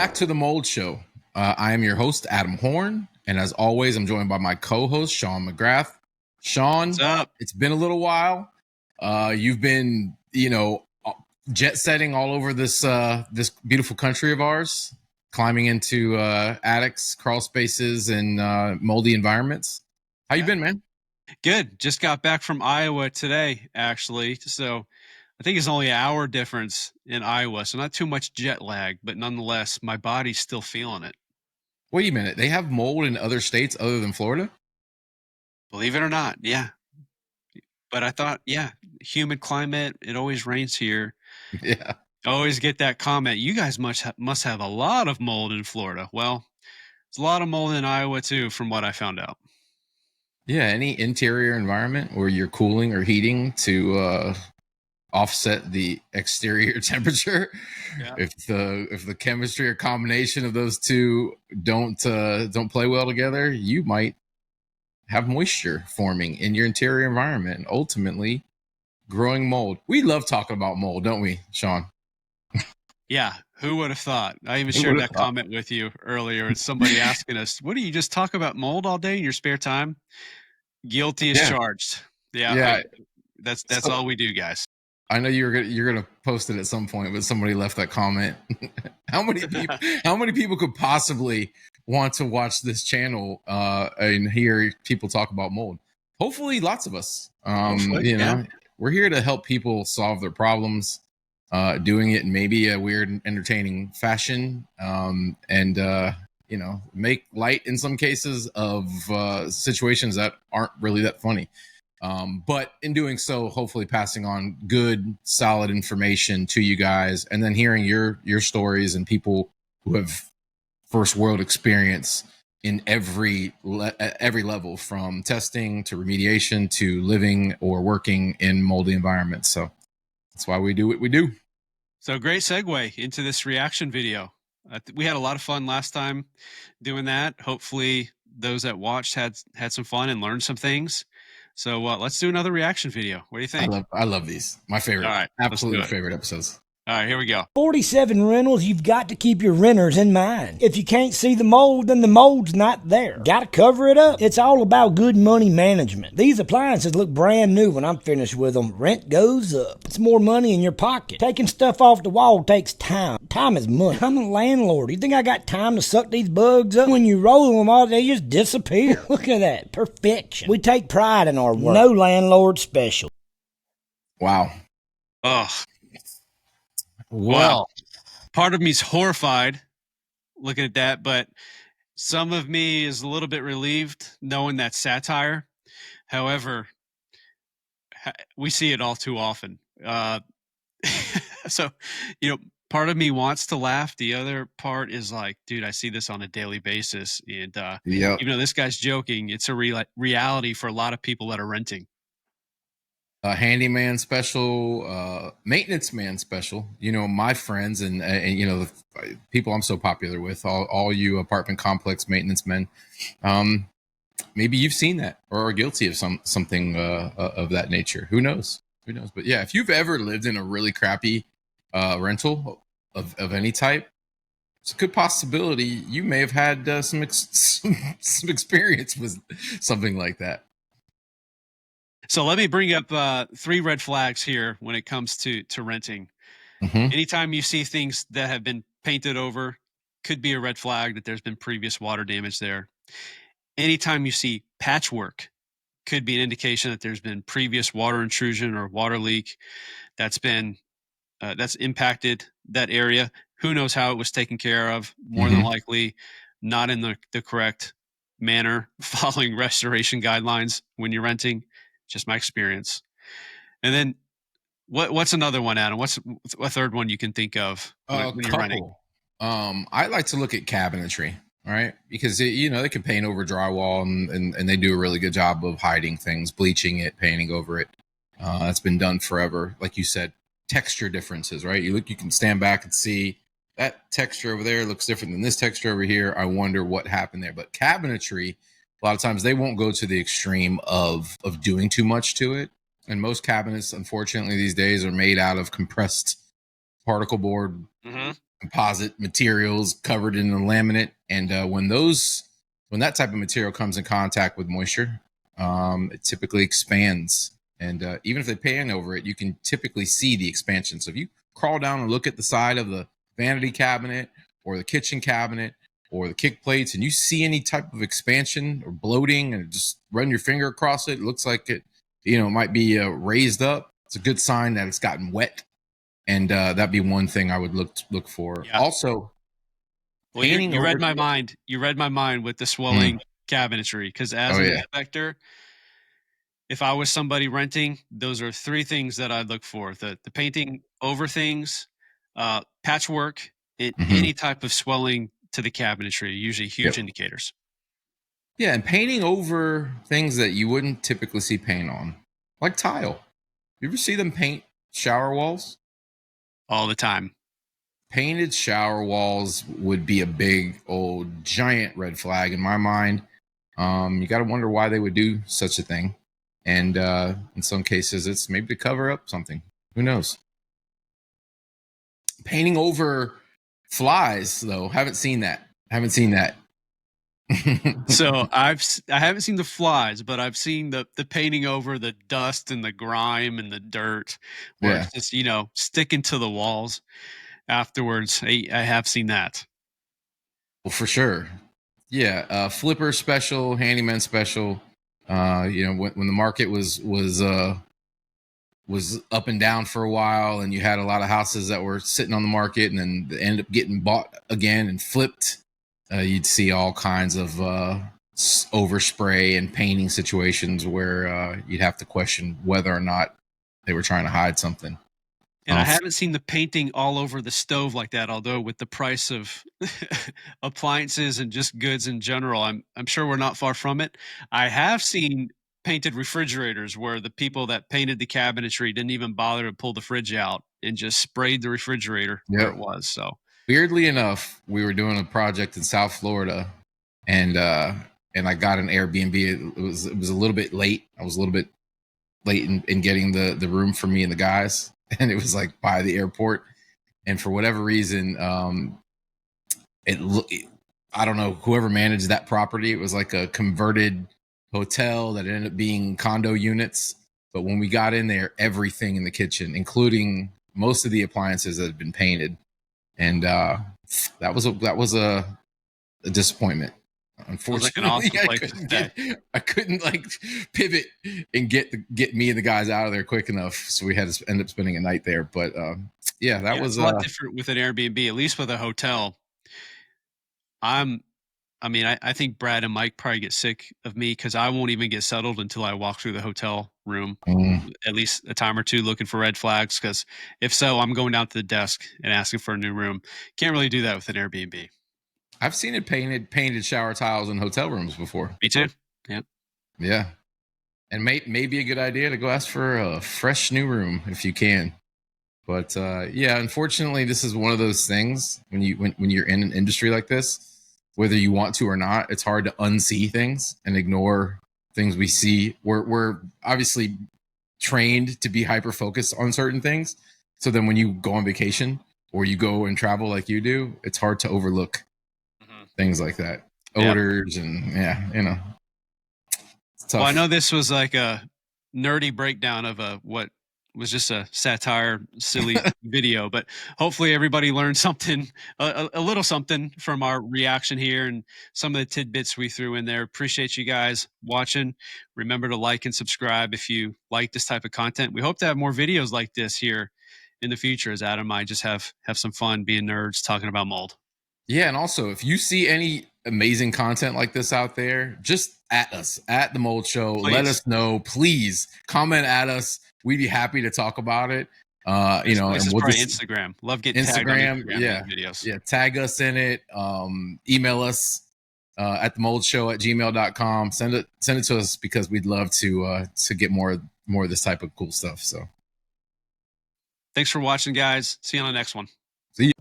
back to the Mold Show. I am your host, Adam Horn, and as always, I'm joined by my co-host, Sean McGrath. Sean, what's up? It's been a little while. You've been, jet setting all over this beautiful country of ours, climbing into attics, crawl spaces, and moldy environments. How you been, man? Good. Just got back from Iowa today, actually. So I think it's only an hour difference in Iowa, so not too much jet lag, but nonetheless, my body's still feeling it. Wait a minute. They have mold in other states other than Florida? Believe it or not, yeah. But I thought, humid climate, it always rains here. Yeah. I always get that comment, you guys must have a lot of mold in Florida. Well, there's a lot of mold in Iowa too, from what I found out. Yeah, any interior environment where you're cooling or heating to offset the exterior temperature. Yeah. If the chemistry or combination of those two don't play well together, you might have moisture forming in your interior environment and ultimately growing mold. We love talking about mold, don't we, Sean? Yeah, who would have thought? I even shared that comment with you earlier. It's somebody asking us, what do you just talk about mold all day in your spare time? Guilty as charged. Yeah. That's all we do, guys. I know you're gonna post it at some point, but somebody left that comment. How many people could possibly want to watch this channel and hear people talk about mold? Hopefully, lots of us. We're here to help people solve their problems, doing it in maybe a weird, entertaining fashion, and make light in some cases of situations that aren't really that funny. But in doing so, hopefully passing on good, solid information to you guys, and then hearing your stories and people who have first world experience in every level, from testing to remediation to living or working in moldy environments. So that's why we do what we do. So great segue into this reaction video. We had a lot of fun last time doing that. Hopefully those that watched had some fun and learned some things. So let's do another reaction video. What do you think? I love these. My favorite. All right, absolute favorite episodes. All right, here we go. 47 rentals, you've got to keep your renters in mind. If you can't see the mold, then the mold's not there. Got to cover it up. It's all about good money management. These appliances look brand new when I'm finished with them. Rent goes up. It's more money in your pocket. Taking stuff off the wall takes time. Time is money. I'm a landlord. You think I got time to suck these bugs up? When you roll them all, they just disappear. Look at that. Perfection. We take pride in our work. No landlord special. Wow. Ugh. Well, part of me's horrified looking at that, but some of me is a little bit relieved knowing that satire. However, we see it all too often. So, part of me wants to laugh. The other part is like, dude, I see this on a daily basis. And even though this guy's joking, it's a reality for a lot of people that are renting. A handyman special, maintenance man special. My friends and the people I'm so popular with, all you apartment complex maintenance men. Maybe you've seen that or are guilty of something of that nature. Who knows? But yeah, if you've ever lived in a really crappy rental of any type, it's a good possibility you may have had some experience with something like that. So let me bring up 3 red flags here when it comes to renting. Mm-hmm. Anytime you see things that have been painted over, could be a red flag that there's been previous water damage there. Anytime you see patchwork, could be an indication that there's been previous water intrusion or water leak that's impacted that area. Who knows how it was taken care of? More than likely, not in the correct manner, following restoration guidelines when you're renting. Just my experience. And then what's another one, Adam? What's a third one you can think of when you're renting? I like to look at cabinetry, right? Because they can paint over drywall and they do a really good job of hiding things, bleaching it, painting over it. That's been done forever. Like you said, texture differences, right? You can stand back and see that texture over there looks different than this texture over here. I wonder what happened there. But cabinetry, a lot of times they won't go to the extreme of doing too much to it. And most cabinets, unfortunately, these days are made out of compressed particle board composite materials covered in the laminate. And when that type of material comes in contact with moisture, it typically expands. And even if they pan over it, you can typically see the expansion. So if you crawl down and look at the side of the vanity cabinet or the kitchen cabinet or the kick plates, and you see any type of expansion or bloating, and just run your finger across it, it looks like it, might be raised up. It's a good sign that it's gotten wet. And that'd be one thing I would look for. Yeah. Also, well, you read my mind. You read my mind with the swelling cabinetry, because as an inspector, if I was somebody renting, those are three things that I'd look for: the painting over things, patchwork, and any type of swelling to the cabinetry. Usually huge indicators. Yeah, and painting over things that you wouldn't typically see paint on, like tile. You ever see them paint shower walls? All the time. Painted shower walls would be a big old giant red flag in my mind. You got to wonder why they would do such a thing. And in some cases, it's maybe to cover up something. Who knows? Painting over flies, though, haven't seen that. So I haven't seen the flies, but I've seen the painting over the dust and the grime and the dirt, where it's just sticking to the walls afterwards. I have seen that. Well, for sure. Yeah, flipper special, handyman special. When the market was up and down for a while, and you had a lot of houses that were sitting on the market and then they ended up getting bought again and flipped. You'd see all kinds of overspray and painting situations where you'd have to question whether or not they were trying to hide something. And I haven't seen the painting all over the stove like that, although with the price of appliances and just goods in general, I'm sure we're not far from it. I have seen painted refrigerators where the people that painted the cabinetry didn't even bother to pull the fridge out and just sprayed the refrigerator where it was. So weirdly enough, we were doing a project in South Florida, and I got an Airbnb. It was a little bit late. I was a little bit late in getting the room for me and the guys, and it was like by the airport. And for whatever reason, I don't know, whoever managed that property, it was like a converted hotel that ended up being condo units. But when we got in there, everything in the kitchen, including most of the appliances that had been painted. And that was a disappointment. Unfortunately, I couldn't like pivot and get me and the guys out of there quick enough, so we had to end up spending a night there. But that was a lot different with an Airbnb. At least with a hotel, I think Brad and Mike probably get sick of me because I won't even get settled until I walk through the hotel room at least a time or two looking for red flags. Because if so, I'm going down to the desk and asking for a new room. Can't really do that with an Airbnb. I've seen it painted shower tiles in hotel rooms before. Me too. Yeah. Yeah. And may be a good idea to go ask for a fresh new room if you can. But unfortunately, this is one of those things when you're in an industry like this, whether you want to or not, it's hard to unsee things and ignore things we see. We're obviously trained to be hyper focused on certain things. So then when you go on vacation or you go and travel like you do, it's hard to overlook things like that. Odors and it's tough. Well, I know this was like a nerdy breakdown of what was just a satire, silly video, but hopefully everybody learned something, a little something from our reaction here and some of the tidbits we threw in there. Appreciate you guys watching. Remember to like and subscribe if you like this type of content. We hope to have more videos like this here in the future, as Adam and I just have some fun being nerds talking about mold. Yeah, and also if you see any amazing content like this out there, just at us at the Mold Show. Please. Let us know. Please comment at us. We'd be happy to talk about it. And we'll Instagram. Love getting tagged on Instagram videos. Yeah, tag us in it. Email us at themoldshow@gmail.com. Send it to us because we'd love to get more of this type of cool stuff. So thanks for watching, guys. See you on the next one. See you.